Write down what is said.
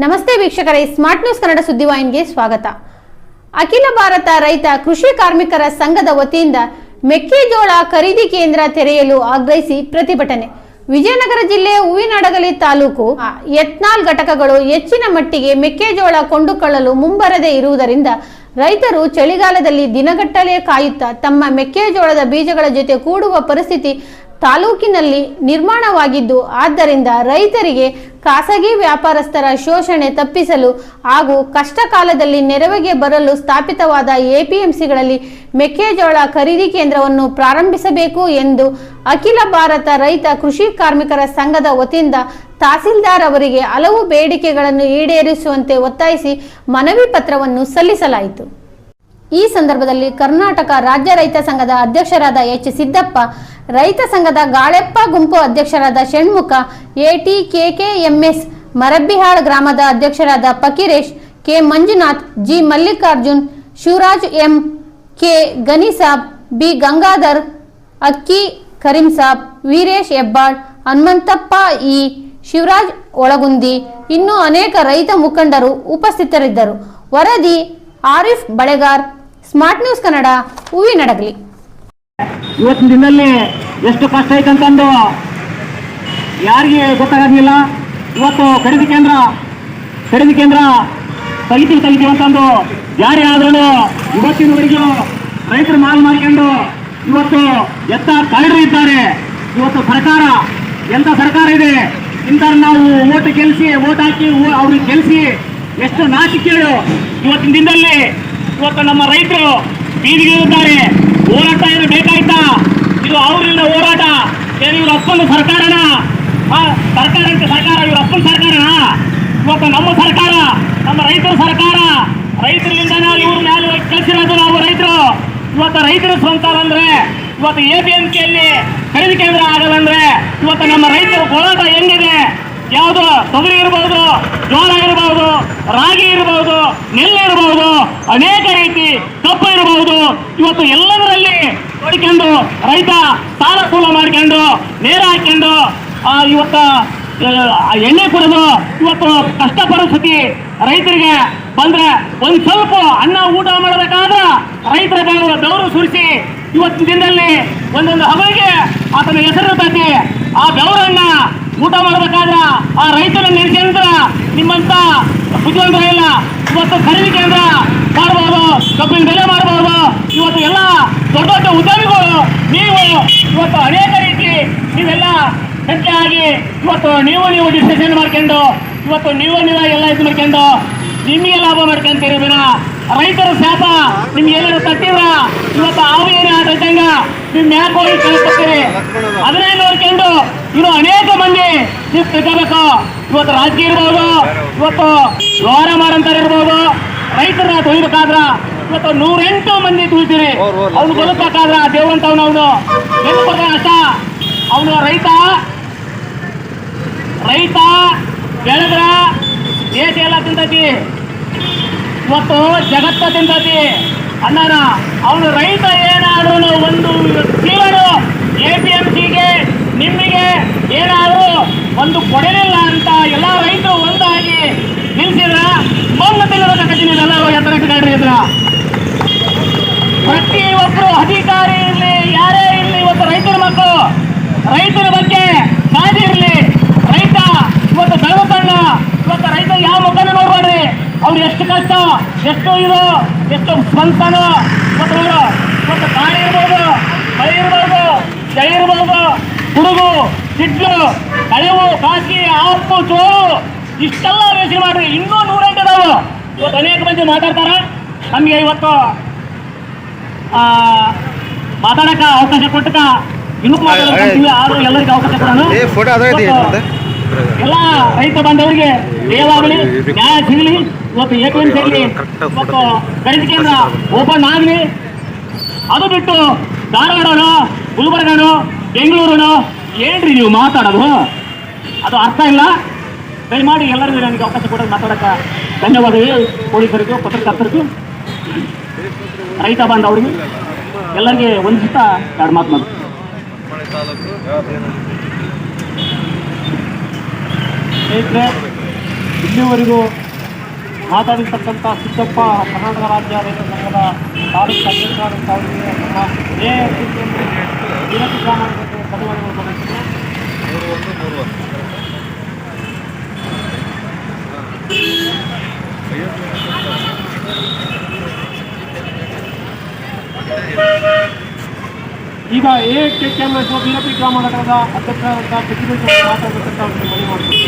ನಮಸ್ತೆ ವೀಕ್ಷಕರೇ, smart news Kannada ಸುದ್ದಿವಾಹಿನಿಗೆ ಸ್ವಾಗತ. ಅಖಿಲ ಭಾರತ ರೈತ ಕೃಷಿ ಕಾರ್ಮಿಕರ ಸಂಘದ ವತಿಯಿಂದ ಮೆಕ್ಕೆಜೋಳ ಖರೀದಿ ಕೇಂದ್ರ ತೆರೆಯಲು ಆಗ್ರಹಿಸಿ ಪ್ರತಿಭಟನೆ. ವಿಜಯನಗರ ಜಿಲ್ಲೆ ಹೂವಿನಡಗಲಿ ತಾಲೂಕು ಯತ್ನಾಳ್ ಘಟಕಗಳು ಹೆಚ್ಚಿನ ಮಟ್ಟಿಗೆ ಮೆಕ್ಕೆಜೋಳ ಕೊಂಡುಕೊಳ್ಳಲು ಮುಂಬರದೇ ಇರುವುದರಿಂದ ರೈತರು ಚಳಿಗಾಲದಲ್ಲಿ ದಿನಗಟ್ಟಲೆ ಕಾಯುತ್ತಾ ತಮ್ಮ ಮೆಕ್ಕೆಜೋಳದ ಬೀಜಗಳ ಜೊತೆ ಕೂಡುವ ಪರಿಸ್ಥಿತಿ ತಾಲೂಕಿನಲ್ಲಿ ನಿರ್ಮಾಣವಾಗಿದ್ದು, ಆದ್ದರಿಂದ ರೈತರಿಗೆ ಖಾಸಗಿ ವ್ಯಾಪಾರಸ್ಥರ ಶೋಷಣೆ ತಪ್ಪಿಸಲು ಹಾಗೂ ಕಷ್ಟ ಕಾಲದಲ್ಲಿ ನೆರವಿಗೆ ಬರಲು ಸ್ಥಾಪಿತವಾದ ಎಪಿಎಂಸಿಗಳಲ್ಲಿ ಮೆಕ್ಕೆಜೋಳ ಖರೀದಿ ಕೇಂದ್ರವನ್ನು ಪ್ರಾರಂಭಿಸಬೇಕು ಎಂದು ಅಖಿಲ ಭಾರತ ರೈತ ಕೃಷಿ ಕಾರ್ಮಿಕರ ಸಂಘದ ವತಿಯಿಂದ ತಹಸೀಲ್ದಾರ್ ಅವರಿಗೆ ಹಲವು ಬೇಡಿಕೆಗಳನ್ನು ಈಡೇರಿಸುವಂತೆ ಒತ್ತಾಯಿಸಿ ಮನವಿ ಪತ್ರವನ್ನು ಸಲ್ಲಿಸಲಾಯಿತು. ಈ ಸಂದರ್ಭದಲ್ಲಿ ಕರ್ನಾಟಕ ರಾಜ್ಯ ರೈತ ಸಂಘದ ಅಧ್ಯಕ್ಷರಾದ ಎಚ್ ಸಿದ್ದಪ್ಪ, ರೈತ ಸಂಘದ ಗಾಳೆಪ್ಪ ಗುಂಪು ಅಧ್ಯಕ್ಷರಾದ ಷಣ್ಮುಖ, ಎಟಿಕೆಕೆಎಂಎಸ್ ಮರಬ್ಬಿಹಾಳ್ ಗ್ರಾಮದ ಅಧ್ಯಕ್ಷರಾದ Fakeeresh, K Manjunath, G Mallikarjun, Shivaraj M, K Ganisab, B Gangadhar, Akki Kareemsab, Veeresh Hebbal, Hanumanthappa E, Shivaraj Olagundi, ಇನ್ನೂ ಅನೇಕ ರೈತ ಮುಖಂಡರು ಉಪಸ್ಥಿತರಿದ್ದರು. ವರದಿ ಆರಿಫ್ ಬಳೆಗಾರ್, ಸ್ಮಾರ್ಟ್ ನ್ಯೂಸ್ ಕನ್ನಡ, ಹೂವಿನಡಗಲಿ. ಇವತ್ತಿನ ದಿನದಲ್ಲಿ ಎಷ್ಟು ಕಷ್ಟ ಐತಂತಂದು ಯಾರಿಗೆ ಗೊತ್ತಾಗಲಿಲ್ಲ. ಇವತ್ತು ಖರೀದಿ ಕೇಂದ್ರ ತೆಗಿತೀವಿ ಅಂತಂದು ಯಾರೇ ಆದ್ರೂ ಇವತ್ತಿನವರೆಗೂ ರೈತರು ಮಾಲ್ ಮಾರ್ಕೊಂಡು ಇವತ್ತು ಎತ್ತ ಕಾಯ್ದು ಇದ್ದಾರೆ. ಇವತ್ತು ಸರ್ಕಾರ ಎಂತ ಸರ್ಕಾರ ಇದೆ, ಇಂಥ ನಾವು ಓಟ್ ಹಾಕಿ ಅವ್ರಿಗೆ ಗೆಲ್ಲಿಸಿ ಎಷ್ಟು ನಾಚಿಕೆಗಳು ಇವತ್ತಿನ ದಿನದಲ್ಲಿ ಇವತ್ತು ನಮ್ಮ ರೈತರು ಬೀದಿಗಿರುತ್ತಾರೆ. ಹೋರಾಟ ಏನು ಬೇಕಾಯ್ತಾ? ಇದು ಅವರಿಂದ ಹೋರಾಟ ಏನು? ಇವ್ರ ಅಪ್ಪನ ಸರ್ಕಾರನ ಇವ್ರ ಅಪ್ಪನ ಸರ್ಕಾರನ? ಇವತ್ತು ನಮ್ಮ ಸರ್ಕಾರ, ನಮ್ಮ ರೈತರ ಸರ್ಕಾರ, ರೈತರಿಂದ ನಾವು ಇವ್ರ ಮೇಲೆ ಕಳಿಸಿರೋದು ನಾವು ರೈತರು. ಇವತ್ತು ರೈತರು ಸ್ವಂತ ಅಂದ್ರೆ ಇವತ್ತು ಎಪಿಎಂಸಿಯಲ್ಲಿ ಖರೀದಿ ಕೇಂದ್ರ ಆಗಲ್ಲಂದ್ರೆ ಇವತ್ತು ನಮ್ಮ ರೈತರ ಹೋರಾಟ ಹೆಂಗಿದೆ? ಯಾವುದು ತೊಗರಿ ಇರಬಹುದು, ಜೋಳ ಇರಬಹುದು, ರಾಗಿ ಇರಬಹುದು, ನೆಲ್ಲು ಇರಬಹುದು, ಅನೇಕ ರೀತಿ ಕಪ್ಪು ಇರಬಹುದು. ಇವತ್ತು ಎಲ್ಲದರಲ್ಲಿ ನೋಡಿಕೊಂಡು ರೈತ ಸಾಲ ಕೂಲ ಮಾಡ್ಕೊಂಡು ನೇರ ಹಾಕೊಂಡು ಇವತ್ತು ಎಣ್ಣೆ ಕುಡಿದು ಇವತ್ತು ಕಷ್ಟ ಪರಿಸ್ಥಿತಿ ರೈತರಿಗೆ ಬಂದ್ರೆ ಒಂದು ಸ್ವಲ್ಪ ಅನ್ನ ಊಟ ಮಾಡಬೇಕಾದ್ರೆ ರೈತರ ಬೆವರು ಸುರಿಸಿ ಇವತ್ತಿನ ದಿನದಲ್ಲಿ ಒಂದೊಂದು ಹಬೆಗೆ ಆತನ ಹೆಸರು ತಟ್ಟಿ ಆ ಬೆವರನ್ನ ಊಟ ಮಾಡಬೇಕಾದ್ರ ಆ ರೈತನ ನೆನೆಸಿದ್ರ ನಿಮ್ಮಂತ ಬುದ್ಧಿವಂತರ ಇಲ್ಲ. ಇವತ್ತು ಖರೀದಿ ಕೇಂದ್ರ ಮಾಡಬಹುದು, ಕಬ್ಬಿನ ಬೆಲೆ ಮಾಡಬಹುದು. ಇವತ್ತು ಎಲ್ಲ ದೊಡ್ಡ ದೊಡ್ಡ ಉದ್ಯಮಿಗಳು ನೀವು ಇವತ್ತು ಅನೇಕ ರೀತಿ ನೀವೆಲ್ಲ ಸಂಖ್ಯೆ ಆಗಿ ಇವತ್ತು ನೀವು ಡಿಸ್ಕಷನ್ ಮಾಡ್ಕೊಂಡು ಇವತ್ತು ನೀವು ಎಲ್ಲ ಇದು ಮಾಡ್ಕೊಂಡು ನಿಮಗೆ ಲಾಭ ಮಾಡ್ಕೊಂತೀರಿ ವಿನ ರೈತರ ಶಾಪ ನಿಮ್ಗೆ ಏನಾದ್ರು ತಟ್ಟಿದ್ರ ಇವತ್ತು ಆವು ಏನೇ ಆದಂಗ ನಿಮ್ ಯಾಕೆ ಹೋಗಿ ಕಳಿಸ್ಕೊಡ್ತೀರಿ. ಅದನ್ನೇ ನೋಡ್ಕೊಂಡು ಇನ್ನು ಅನೇಕ ಮಂದಿ ನೀವು ತಿಳ್ಕೋಬೇಕು. ಇವತ್ತು ರಾಜಕೀಯ ಇರ್ಬೋದು, ಇವತ್ತು ವ್ಯವಹಾರ ಮಾಡಂತಾರ ಇರ್ಬೋದು. ರೈತರನ್ನ ತೊಯ್ಬೇಕಾದ್ರ ಇವತ್ತು 108 ಮಂದಿ ತುಳಿತೀರಿ. ಅವ್ನು ಬದುಕಬೇಕಾದ್ರ ದೇವ್ರಂತವ್ನು ಅವನು ಬೆಳ್ಕೊಡ್ತಾನೆ ಅಷ್ಟ. ಅವನು ರೈತ ಬೆಳೆದ್ರ ದೇಶ ಎಲ್ಲ ತಿಂತತಿ, ಇವತ್ತು ಜಗತ್ತ ತಿಂತತಿ ಅಣ್ಣನ. ಅವನು ರೈತ ಏನಾದ್ರೂ ಒಂದು ಜೀವನು ಎಪಿಎಂಸಿಗೆ ನಿಮಗೆ ಏನಾದರೂ ಒಂದು ಕೊಡಲಿಲ್ಲ ಅಂತ ಎಲ್ಲ ರೈತರು ಒಂದಾಗಿ ನಿಲ್ಸಿದ್ರ ಮೊನ್ನೆ ತಿನ್ನಬೇಕಾಗ್ತೀನಿ. ಎಲ್ಲರೂ ಎತ್ತರಕ್ಕೆ ಇದ್ರ ಪ್ರತಿಯೊಬ್ಬರು ಅಧಿಕಾರಿ ಇರಲಿ, ಯಾರೇ ಇರಲಿ, ಇವತ್ತು ರೈತರ ಮಕ್ಕಳು ರೈತರ ಬಗ್ಗೆ ಕಾಳಜಿ ಇರಲಿ. ರೈತ ಇವತ್ತು ಬೆಳವಣ್ಣ, ಇವತ್ತು ರೈತ ಯಾವ ಮುಖನ ನೋಡ್ಬೇಡ್ರಿ. ಅವ್ರು ಎಷ್ಟು ಕಷ್ಟ, ಎಷ್ಟು ಇದು, ಎಷ್ಟು ಸ್ವಂತನ ಇವತ್ತು ಗಾಳಿ ಇರ್ಬೋದು, ಮಳೆ ಇರ್ಬೋದು, ಚಳಿ ಇರ್ಬೋದು, ಹುಡುಗು, ಸಿಡ್ಲು, ಕಳೆವು, ಕಾಸಿ, ಆಪು, ಚೋರು ಇಷ್ಟೆಲ್ಲ ಬೇಸಿ ಮಾಡ್ರಿ. ಇನ್ನೂ 108 ಇದಾವು. ಇವತ್ತು ಅನೇಕ ಮಂದಿ ಮಾತಾಡ್ತಾರ. ನಮಗೆ ಇವತ್ತು ಮಾತಾಡಕ ಅವಕಾಶ ಕೊಟ್ಟಕ ಇನ್ನೂ ಮಾತಾಡ್ತೀವಿ. ಆದ್ರೂ ಎಲ್ಲರಿಗೂ ಅವಕಾಶ ಕೊಡೋಣ. ಎಲ್ಲ ರೈತ ಬಾಂಧವರಿಗೆ ದೇವಾಗಲಿ, ನ್ಯಾಯ ಸಿಗಲಿ. ಇವತ್ತು ಎಪಿಎಂಸಿ ಆಗಲಿ, ಇವತ್ತು ಖರೀದಿ ಕೇಂದ್ರ ಓಪನ್ ಆಗಲಿ. ಅದು ಬಿಟ್ಟು ಧಾರವಾಡನೋ, ಗುಲ್ಬರ್ಗನೋ, ಬೆಂಗಳೂರನೋ ಏನ್ರಿ ನೀವು ಮಾತಾಡೋದು? ಅದು ಅರ್ಥ ಇಲ್ಲ. ದಯಮಾಡಿ ಎಲ್ಲರಿಗೂ ನನಗೆ ಅವಕಾಶ ಕೊಡೋದು ಮಾತಾಡೋಕೆ ಧನ್ಯವಾದಗಳು. ಪೊಲೀಸರಿಗೂ, ಪತ್ರಕರ್ತರಿಗೂ, ರೈತ ಬಾಂಧವರಿಗೂ ಎಲ್ಲರಿಗೆ ಒಂದಿಷ್ಟ 2 ಮಾತು. ಸ್ನೇಹಿತರೆ, ಇಲ್ಲಿವರೆಗೂ ಮಾತಾಡಿರ್ತಕ್ಕಂಥ ಸಿದ್ದಪ್ಪ ಕರ್ನಾಟಕ ರಾಜ್ಯ ರೈತ ಸಂಘದ ತಾಲೂಕು ಅಧ್ಯಕ್ಷರಾದಂಥ ಅವರಿಗೆ ನಮ್ಮ ವಿನಂತಿ ಪ್ರಾಮಾಣಿಕತೆ ಧನ್ಯವಾದಗಳು ಬರೆಯುತ್ತೇನೆ. ಈಗ AKKMS ಬಿಜೆಪಿ ಗ್ರಾಮ ಘಟಕದ ಅಧ್ಯಕ್ಷರಾದಂಥ ಮಾತಾಡಬೇಕಂತ ಅವರಿಗೆ ಮನವಿ ಮಾಡ್ತೀನಿ.